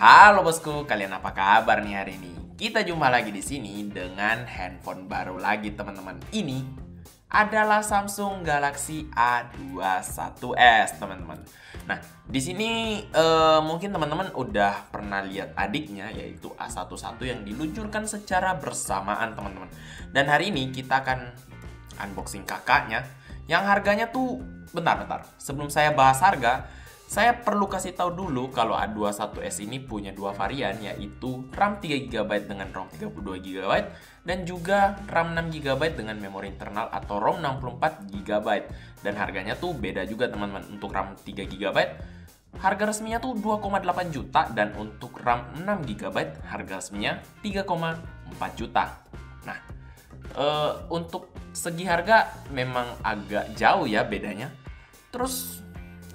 Halo bosku, kalian apa kabar nih hari ini? Kita jumpa lagi di sini dengan handphone baru lagi teman-teman. Ini adalah Samsung Galaxy A21s teman-teman. Nah, di sini mungkin teman-teman udah pernah lihat adiknya yaitu A11 yang diluncurkan secara bersamaan teman-teman. Dan hari ini kita akan unboxing kakaknya yang harganya tuh bentar. Sebelum saya bahas harga, saya perlu kasih tahu dulu kalau A21s ini punya dua varian, yaitu RAM 3GB dengan ROM 32GB dan juga RAM 6GB dengan memori internal atau ROM 64GB. Dan harganya tuh beda juga teman-teman. Untuk RAM 3GB harga resminya tuh 2,8 juta dan untuk RAM 6GB harga resminya 3,4 juta. Nah, untuk segi harga memang agak jauh ya bedanya. Terus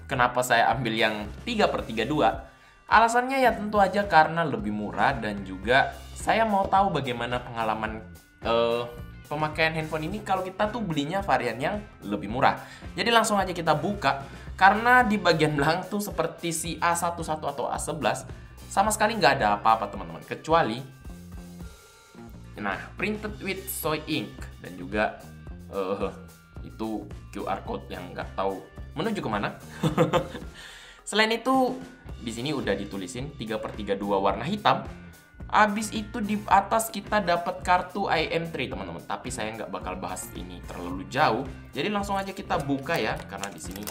kenapa saya ambil yang 3/32? Alasannya ya tentu aja karena lebih murah dan juga saya mau tahu bagaimana pengalaman pemakaian handphone ini kalau kita tuh belinya varian yang lebih murah. Jadi langsung aja kita buka, karena di bagian belakang tuh seperti si A11 atau A11 sama sekali nggak ada apa-apa teman-teman, kecuali printed with soy ink dan juga itu QR code yang nggak tahu menuju kemana. Selain itu, di sini udah ditulisin 3/32 warna hitam. Abis itu di atas kita dapat kartu IM3 teman-teman. Tapi saya nggak bakal bahas ini terlalu jauh. Jadi langsung aja kita buka ya, karena di sini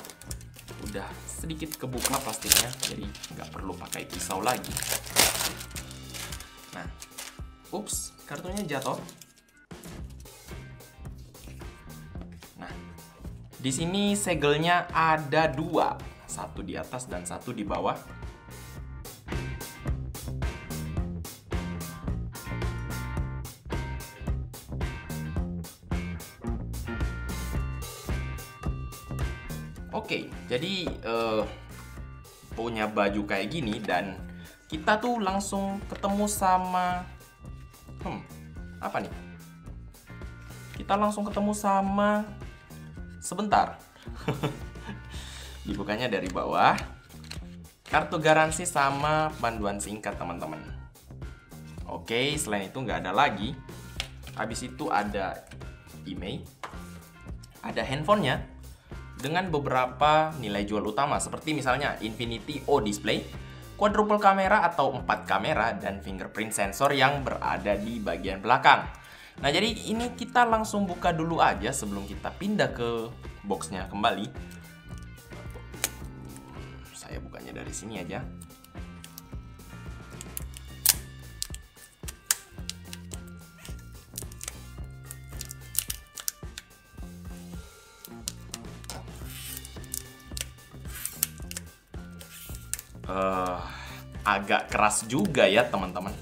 udah sedikit kebuka plastiknya, jadi nggak perlu pakai pisau lagi. Nah, ups, kartunya jatuh. Di sini segelnya ada dua, satu di atas dan satu di bawah. Oke, jadi punya baju kayak gini dan kita tuh langsung ketemu sama apa nih? Kita langsung ketemu sama sebentar. Dibukanya dari bawah. Kartu garansi sama panduan singkat teman-teman. Oke, selain itu nggak ada lagi. Habis itu ada email, ada handphonenya dengan beberapa nilai jual utama seperti misalnya Infinity O display, quadruple kamera atau 4 kamera, dan fingerprint sensor yang berada di bagian belakang. Nah, jadi ini kita langsung buka dulu aja sebelum kita pindah ke boxnya kembali. Saya bukanya dari sini aja. Agak keras juga ya teman-teman.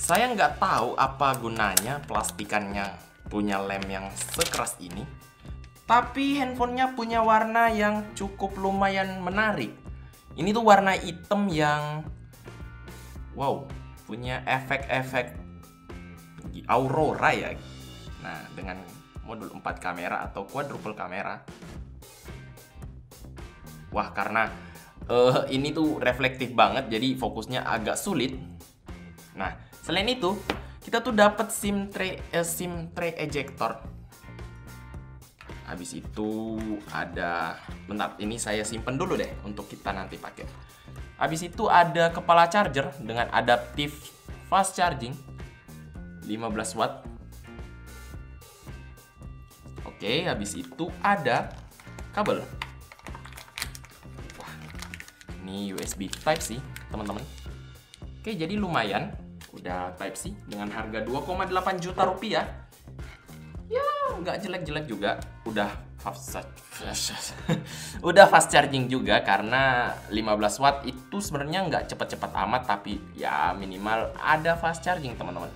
Saya nggak tahu apa gunanya plastikannya punya lem yang sekeras ini. Tapi handphonenya punya warna yang cukup lumayan menarik. Ini tuh warna hitam yang wow, punya efek-efek aurora ya. Nah, dengan modul 4 kamera atau quadruple kamera. Wah, karena ini tuh reflektif banget, jadi fokusnya agak sulit. Nah, selain itu, kita tuh dapat SIM tray ejector. Habis itu ada, bentar, ini saya simpen dulu deh untuk kita nanti pakai. Habis itu ada kepala charger dengan adaptive fast charging 15 watt. Oke, habis itu ada kabel. Wah, ini USB Type-C, teman-teman. Oke, jadi lumayan. Udah Type-C dengan harga 2,8 juta rupiah. Ya, nggak jelek-jelek juga. Udah fast charging juga, karena 15 watt itu sebenarnya nggak cepat-cepat amat, tapi ya minimal ada fast charging teman-teman.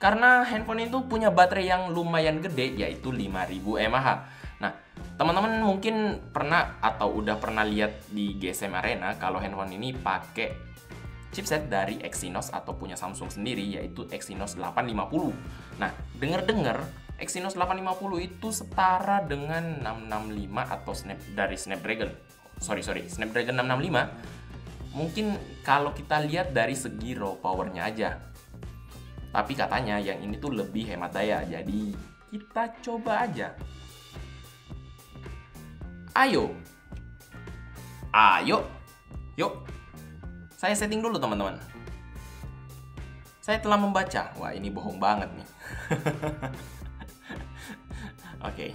Karena handphone itu punya baterai yang lumayan gede, yaitu 5000 mAh. Nah, teman-teman mungkin pernah atau udah pernah lihat di GSM Arena kalau handphone ini pakai chipset dari Exynos atau punya Samsung sendiri, yaitu Exynos 850. Nah, denger-denger Exynos 850 itu setara dengan 665 atau Snapdragon 665 mungkin kalau kita lihat dari segi raw powernya aja. Tapi katanya yang ini tuh lebih hemat daya, jadi kita coba aja. Ayo, yuk. Saya setting dulu teman-teman. Saya telah membaca. Wah, ini bohong banget nih. Oke.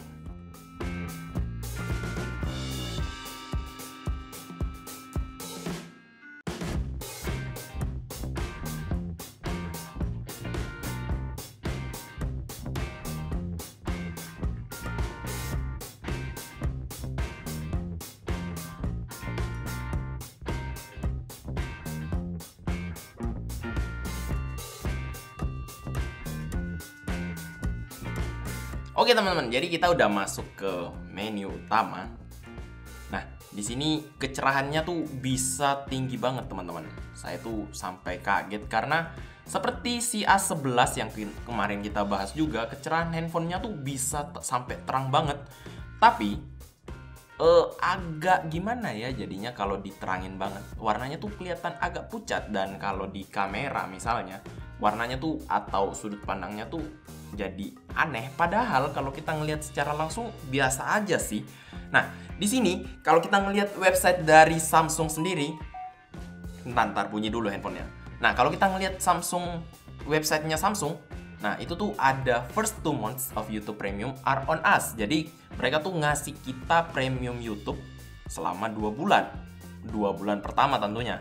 Oke teman-teman, jadi kita udah masuk ke menu utama. Nah, di sini kecerahannya tuh bisa tinggi banget teman-teman. Saya tuh sampai kaget karena seperti si A11 yang kemarin kita bahas juga, kecerahan handphonenya tuh bisa sampai terang banget. Tapi agak gimana ya jadinya kalau diterangin banget. Warnanya tuh kelihatan agak pucat, dan kalau di kamera misalnya warnanya tuh atau sudut pandangnya tuh jadi aneh, padahal kalau kita ngelihat secara langsung biasa aja sih. Nah, di sini kalau kita ngelihat website dari Samsung sendiri, ntar bunyi dulu handphonenya. Nah, kalau kita ngelihat websitenya Samsung, nah itu tuh ada first 2 months of YouTube Premium are on us. Jadi mereka tuh ngasih kita premium YouTube selama 2 bulan. 2 bulan pertama tentunya.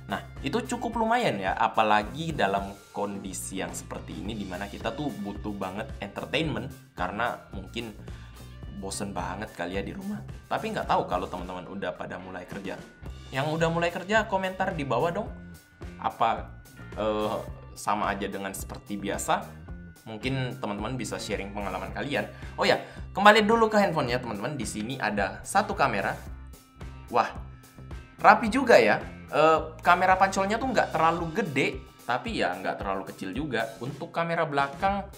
Nah, itu cukup lumayan ya, apalagi dalam kondisi yang seperti ini dimana kita tuh butuh banget entertainment karena mungkin bosen banget kali ya di rumah. Tapi nggak tahu kalau teman-teman udah pada mulai kerja. Yang udah mulai kerja, komentar di bawah dong. Apa sama aja dengan seperti biasa? Mungkin teman-teman bisa sharing pengalaman kalian. Oh ya, kembali dulu ke handphonenya teman-teman. Di sini ada satu kamera. Wah, rapi juga ya. Kamera pancolnya tuh nggak terlalu gede, tapi ya nggak terlalu kecil juga. Untuk kamera belakang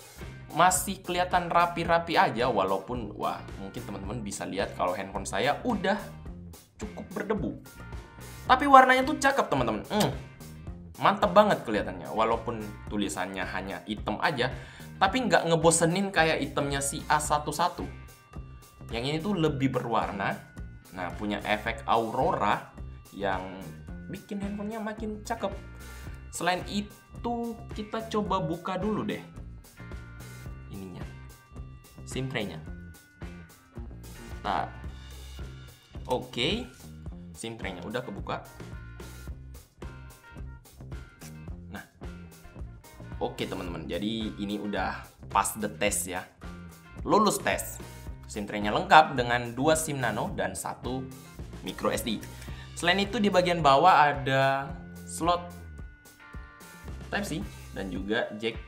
masih kelihatan rapi-rapi aja, walaupun wah mungkin teman-teman bisa lihat kalau handphone saya udah cukup berdebu. Tapi warnanya tuh cakep teman-teman. Mantep banget kelihatannya, walaupun tulisannya hanya hitam aja, tapi nggak ngebosenin kayak hitamnya si A11. Yang ini tuh lebih berwarna. Nah, punya efek aurora yang bikin handphonenya makin cakep. Selain itu, kita coba buka dulu deh ininya, SIM tray-nya. Nah, oke, SIM tray-nya udah kebuka. Nah, oke teman-teman, jadi ini udah pass the test ya, lulus tes. SIM tray-nya lengkap dengan 2 SIM nano dan 1 micro SD. Selain itu di bagian bawah ada slot Type-C dan juga jack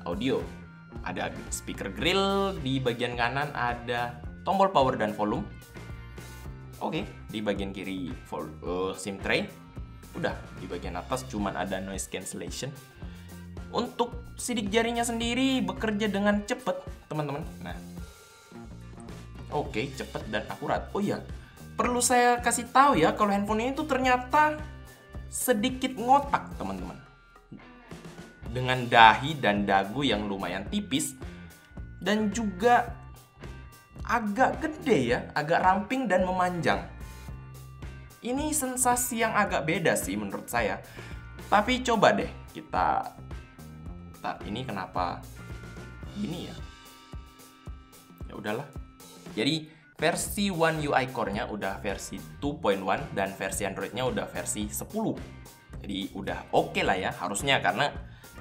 audio. Ada speaker grill, di bagian kanan ada tombol power dan volume. Oke, di bagian kiri SIM tray. Udah, di bagian atas cuman ada noise cancellation. Untuk sidik jarinya sendiri bekerja dengan cepat, teman-teman. Nah, oke, cepat dan akurat. Oh iya, perlu saya kasih tahu ya kalau handphone ini tuh ternyata sedikit ngotak, teman-teman. Dengan dahi dan dagu yang lumayan tipis dan juga agak gede ya, agak ramping dan memanjang. Ini sensasi yang agak beda sih menurut saya. Tapi coba deh kita ini kenapa gini ya? Ya udahlah. Jadi versi One UI Core-nya udah versi 2.1 dan versi Android-nya udah versi 10. Jadi udah oke lah ya harusnya, karena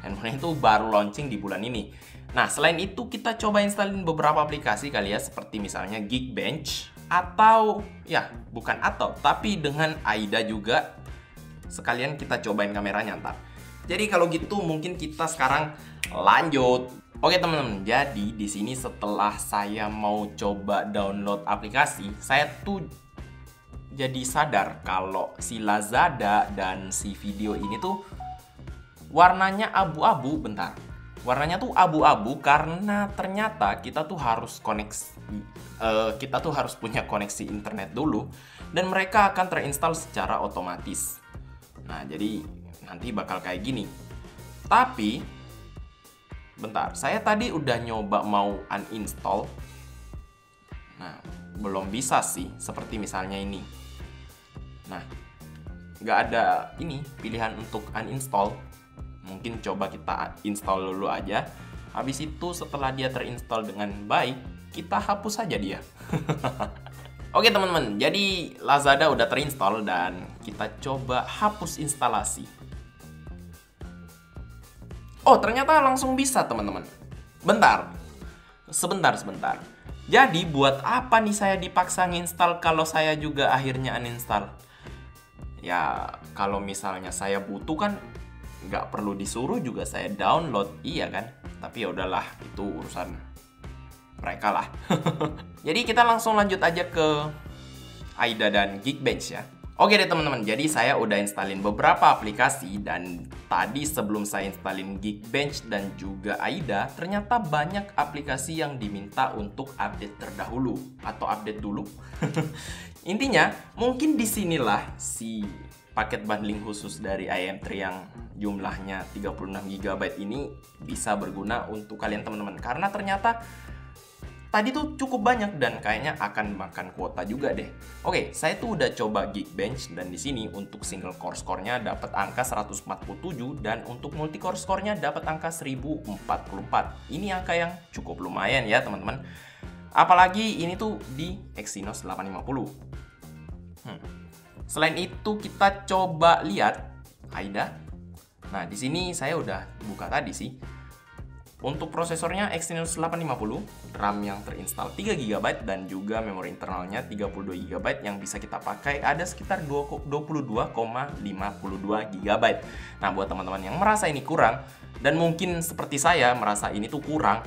handphone itu baru launching di bulan ini. Nah, selain itu kita coba installin beberapa aplikasi kali ya, seperti misalnya Geekbench atau ya bukan atau tapi dengan AIDA juga. Sekalian kita cobain kameranya ntar. Jadi kalau gitu mungkin kita sekarang lanjut. Oke teman-teman, jadi di sini setelah saya mau coba download aplikasi, saya tuh jadi sadar kalau si Lazada dan si video ini tuh warnanya abu-abu. Bentar, warnanya tuh abu-abu karena ternyata kita tuh harus punya koneksi internet dulu, dan mereka akan terinstall secara otomatis. Nah, jadi nanti bakal kayak gini. Tapi bentar, saya tadi udah nyoba mau uninstall. Nah, belum bisa sih, seperti misalnya ini. Nah, nggak ada ini pilihan untuk uninstall. Mungkin coba kita install dulu aja. Habis itu setelah dia terinstall dengan baik, kita hapus saja dia. Oke teman-teman, jadi Lazada udah terinstall dan kita coba hapus instalasi. Oh, ternyata langsung bisa teman-teman. Sebentar. Jadi buat apa nih saya dipaksa nginstal kalau saya juga akhirnya uninstall? Ya, kalau misalnya saya butuh kan nggak perlu disuruh juga saya download, iya kan? Tapi ya udahlah, itu urusan mereka lah. Jadi kita langsung lanjut aja ke AIDA dan Geekbench ya. Oke deh teman-teman, jadi saya udah installin beberapa aplikasi dan tadi sebelum saya installin Geekbench dan juga AIDA, ternyata banyak aplikasi yang diminta untuk update terdahulu atau update dulu. Intinya, mungkin disinilah si paket bundling khusus dari IM3 yang jumlahnya 36 GB ini bisa berguna untuk kalian teman-teman. Karena ternyata tadi tuh cukup banyak dan kayaknya akan makan kuota juga deh. Oke, saya tuh udah coba Geekbench dan di sini untuk single core score-nya dapat angka 147 dan untuk multi core score-nya dapat angka 1044. Ini angka yang cukup lumayan ya, teman-teman. Apalagi ini tuh di Exynos 850. Selain itu kita coba lihat AIDA. Nah, di sini saya udah buka tadi sih. Untuk prosesornya Exynos 850, RAM yang terinstall 3 GB dan juga memori internalnya 32 GB yang bisa kita pakai ada sekitar 22,52 GB. Nah, buat teman-teman yang merasa ini kurang dan mungkin seperti saya merasa ini tuh kurang,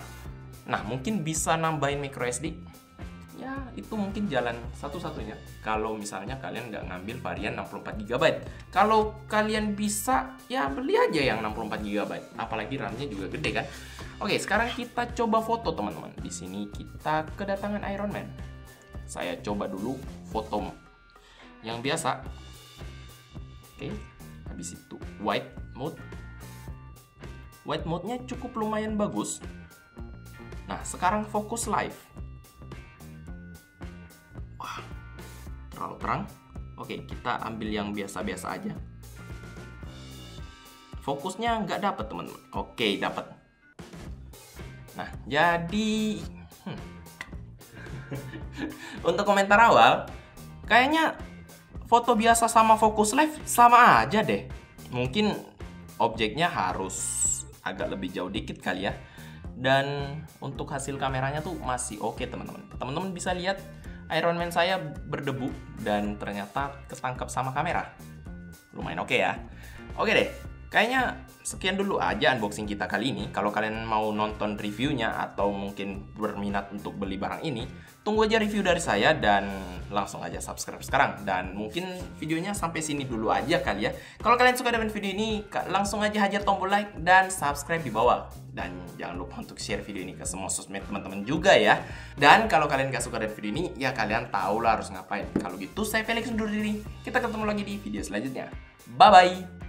nah mungkin bisa nambahin microSD. Ya, itu mungkin jalan satu-satunya kalau misalnya kalian nggak ngambil varian 64 GB. Kalau kalian bisa, ya beli aja yang 64 GB. Apalagi RAM-nya juga gede kan. Oke, sekarang kita coba foto teman-teman. Di sini kita kedatangan Iron Man. Saya coba dulu foto yang biasa. Oke, habis itu white mode. White mode-nya cukup lumayan bagus. Nah, sekarang fokus live. Wah, terlalu terang. Oke, kita ambil yang biasa-biasa aja. Fokusnya nggak dapet teman-teman. Oke, dapat. Nah, jadi untuk komentar awal, kayaknya foto biasa sama fokus live sama aja deh. Mungkin objeknya harus agak lebih jauh dikit kali ya. Dan untuk hasil kameranya tuh masih oke teman-teman. Teman-teman bisa lihat Iron Man saya berdebu dan ternyata ketangkap sama kamera. Lumayan oke ya. Oke deh. Kayaknya sekian dulu aja unboxing kita kali ini. Kalau kalian mau nonton reviewnya atau mungkin berminat untuk beli barang ini, tunggu aja review dari saya dan langsung aja subscribe sekarang. Dan mungkin videonya sampai sini dulu aja kali ya. Kalau kalian suka dengan video ini, langsung aja hajar tombol like dan subscribe di bawah. Dan jangan lupa untuk share video ini ke semua sosmed teman-teman juga ya. Dan kalau kalian gak suka dengan video ini, ya kalian tahu lah harus ngapain. Kalau gitu, saya Felix undur diri. Kita ketemu lagi di video selanjutnya. Bye-bye!